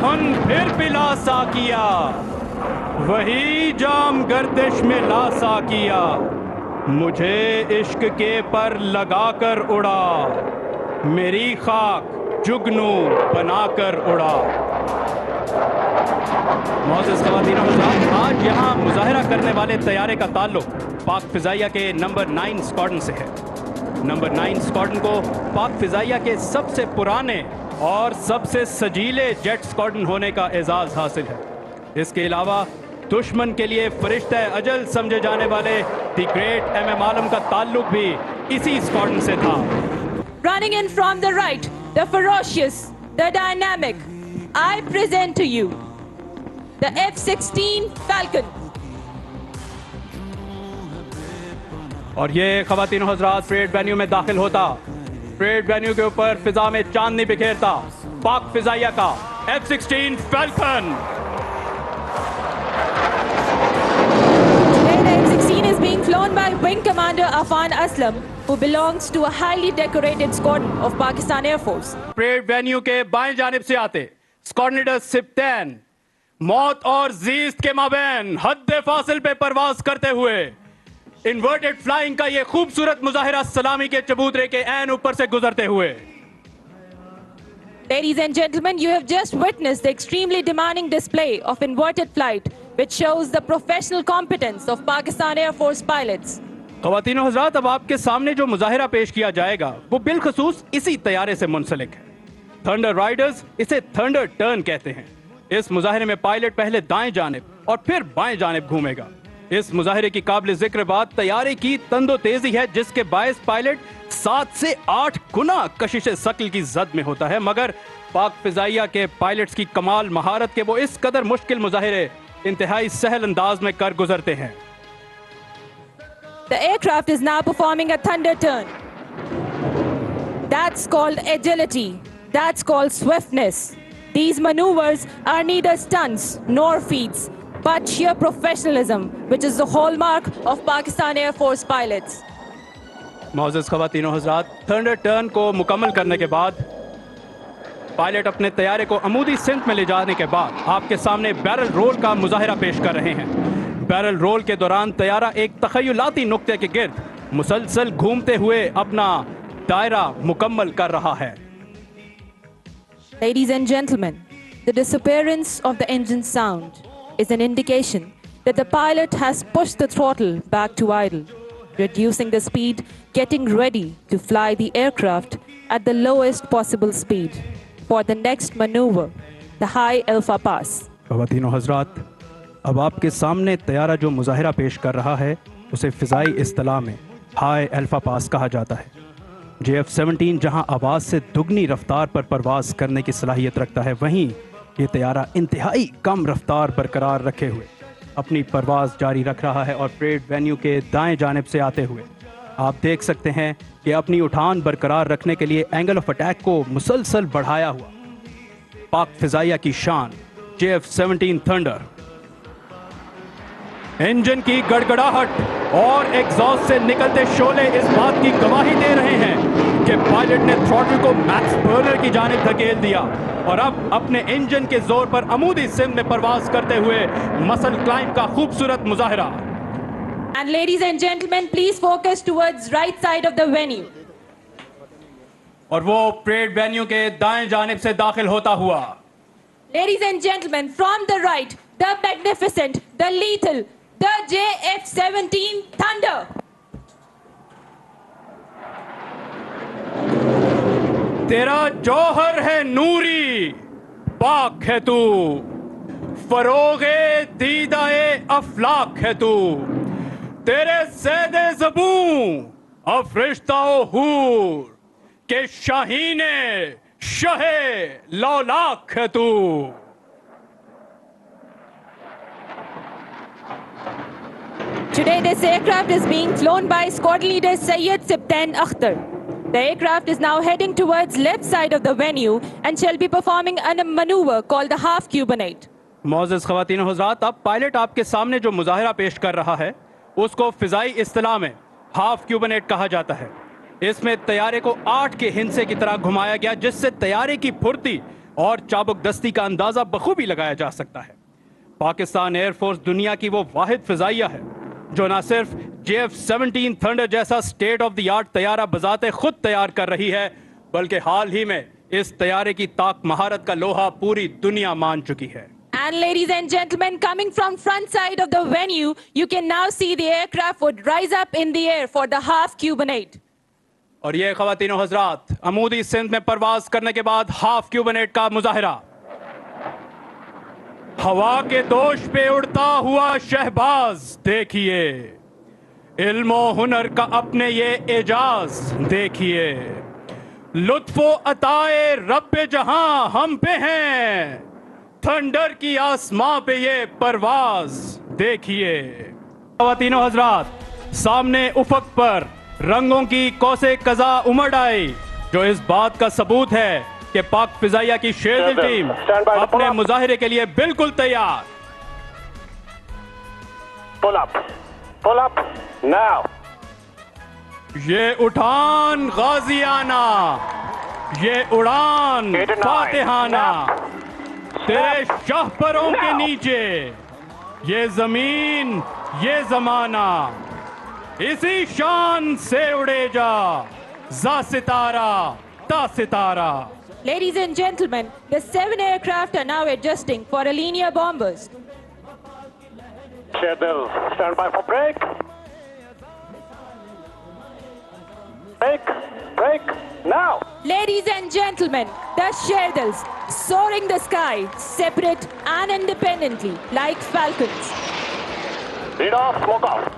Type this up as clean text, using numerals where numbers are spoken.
धुन फिर पिला सा किया, वही जाम गर्दिश में लासा किया, मुझे इश्क के पर लगाकर उड़ा, मेरी खाक जुगनू बनाकर उड़ा। मोअज़्ज़िज़ ख़वातीन और हज़रात, आज यहाँ मुज़ाहिरा करने वाले तैयारे का ताल्लुक पाक फ़िज़ाइया के नंबर 9 स्क्वाड्रन से है। नंबर 9 स्क्वाड्रन को पाक फ़िज़ाइया के सबसे पुराने और सबसे सजीले जेट स्क्वाड्रन होने का एजाज़ हासिल है। इसके अलावा दुश्मन के लिए फरिश्ता अजल समझे जाने वाले द ग्रेट MM आलम का ताल्लुक भी इसी स्क्वाड्रन से था। Running in from the right, the ferocious, the dynamic, I present to you the F-16 Falcon. और ये ख़वातीन और हज़रात परेड वेन्यू में दाखिल होता, परेड वेन्यू के ऊपर फिजा में चांदनी बिखेरता पाक फ़िज़ाइया का F-16 Falcon। Today the F-16 is being flown by Wing Commander Afan Aslam, who belongs to a highly decorated squadron of Pakistan Air Force. Parade venue के बाएं जानिब से आते स्क्वाड्रन लीडर सिप्तैन मौत और जीस्त के माबैन हद फासिल पे परवाज करते हुए इन्वर्टेड फ्लाइंग का ये खूबसूरत मुजाहिरा सलामी के चबूतरे के ऐन ऊपर से गुजरते हुए। Ladies and gentlemen, you have just witnessed the extremely demanding display of inverted flight, which shows the professional competence of Pakistan Air Force pilots. ख़वातीन और हज़रात, अब आपके सामने जो मुजाहिरा पेश किया जाएगा वो बिलखसूस इसी तैयारे से मुंसलिक है। थंडर राइडर्स इसे थंडर टर्न कहते हैं। इस मुजाहिरे में पायलट पहले दाएं जानिब और फिर बाएं जानिब घूमेगा। इस मुजाहिरे की काबिल जिक्र बात तैयारे की तंदो तेजी है, जिसके बायस पायलट 7 से 8 गुना कशिश सकल की जद में होता है। मगर पाक फ़िज़ाइया के पायलट्स की कमाल महारत के वो इस कदर मुश्किल मुजाहिरे इंतहाई सहल अंदाज में कर गुजरते हैं। The aircraft is now performing a thunder turn. That's called agility. That's called swiftness. These maneuvers are neither stunts nor feats, but sheer professionalism, which is the hallmark of Pakistan Air Force pilots. मोअज़्ज़िज़ ख़वातीन और हज़रात, thunder turn को मुकम्मल करने के बाद pilot अपने तैयारे को अमूदी सिमत में ले जाने के बाद आपके सामने बैरल रोल का मुजाहिरा पेश कर रहे हैं। बैरल रोल के दौरान तैयारा एक तख़य्युलाती नुक्ते के गिर्द मुसलसल घूमते हुए अपना दायरा मुकम्मल कर रहा है। Ladies and gentlemen, the disappearance of the engine sound is an indication that the pilot has pushed the throttle back to idle, reducing the speed, getting ready to fly the aircraft at the lowest possible speed for the next maneuver, the high alpha pass. ख़वातीन और हज़रात, अब आपके सामने तैयारा जो मुजाहिरा पेश कर रहा है उसे फ़िज़ाई इस्तिलाह में हाई अल्फा पास कहा जाता है। JF-17 जहां आवाज़ से दुगनी रफ्तार पर परवाज़ करने की सलाहियत रखता है, वहीं ये तैयारा इंतहाई कम रफ्तार बरकरार रखे हुए अपनी परवाज़ जारी रख रहा है। और परेड वेन्यू के दाएं जानिब से आते हुए आप देख सकते हैं कि अपनी उठान बरकरार रखने के लिए एंगल ऑफ अटैक को मुसलसल बढ़ाया हुआ पाक फ़िज़ाइया की शान JF-17 थंडर। इंजन की गड़गड़ाहट और एग्जॉस्ट से निकलते शोले इस बात की गवाही दे रहे हैं कि पायलट ने थ्रॉटल को मैक्स बर्नर की जानिब धकेल दिया और अब अपने इंजन के जोर पर अमूदी सिम में परवाज करते हुए मसल क्लाइंब का खूबसूरत मुजाहिरा। And ladies and gentlemen, please focus towards right side of the venue. और वो परेड वेन्यू के दाएं जानिब से दाखिल होता हुआ। Ladies and gentlemen, from the right, the magnificent, the lethal, the JF-17 Thunder. तेरा जौहर है नूरी, पाक है तू, फरोगे दीदाए अफलाक है तू, तेरे ज़ैदे ज़बूं अफरिश्ताओ हूर के शाहीने शहे लौलाक है तू। Today this aircraft is being flown by squad leader Sayyid Sibtain Akhtar. The aircraft is now heading towards left side of the venue and shall be performing a maneuver called the half cubanate. मोअज़्ज़िज़ ख़वातीन और हज़रात, अब pilot आपके सामने जो मुज़ाहिरा पेश कर रहा है उसको फ़िज़ाई इस्तिलाह में हाफ क्यूबनेट कहा जाता है। इसमें तैयारे को 8 के हिंसे की तरह घुमाया गया, जिससे तैयारे की फुर्ती और चाबुक दस्ती का अंदाजा बखूबी लगाया जा सकता है। पाकिस्तान एयरफोर्स दुनिया की वो वाहिद फिजाइया है जो न सिर्फ JF-17 थंडर जैसा स्टेट ऑफ द आर्ट तैयारा बजाते खुद तैयार कर रही है, बल्कि हाल ही में इस तैयारे की ताक महारत का लोहा पूरी दुनिया मान चुकी है। And ladies and gentlemen, coming from front side of the venue, you can now see the aircraft would rise up in the air for the half Cubanate. और ये ख़वातीनो हज़रात, अमूदी सिंध में परवाज करने के बाद हाफ क्यूबनेट का मुजाहिरा। हवा के दोष पे उड़ता हुआ शहबाज देखिए, इल्मो हुनर का अपने ये एजाज देखिए, लुत्फो अताए रब्बे जहां हम पे हैं, थंडर की आसमां पे ये परवाज देखिए। ख़वातीनो हज़रात, सामने उफक पर रंगों की कौसे कज़ा उमड़ आई, जो इस बात का सबूत है कि पाक फिजाइया की शेरदिल टीम अपने मुजाहिरे के लिए बिल्कुल तैयार। Pull up now. ये उठान गाजियाना, ये उड़ान फातिहाना, तेरे शाहपरों के नीचे ये जमीन ये जमाना, इसी शान से उड़े जा सितारा ता सितारा। Ladies and gentlemen, the 7 aircraft are now adjusting for a linear bombers. Sherdil, stand by for break. Break now. Ladies and gentlemen, the Sherdils soaring the sky, separate and independently, like falcons. Lead off, smoke off.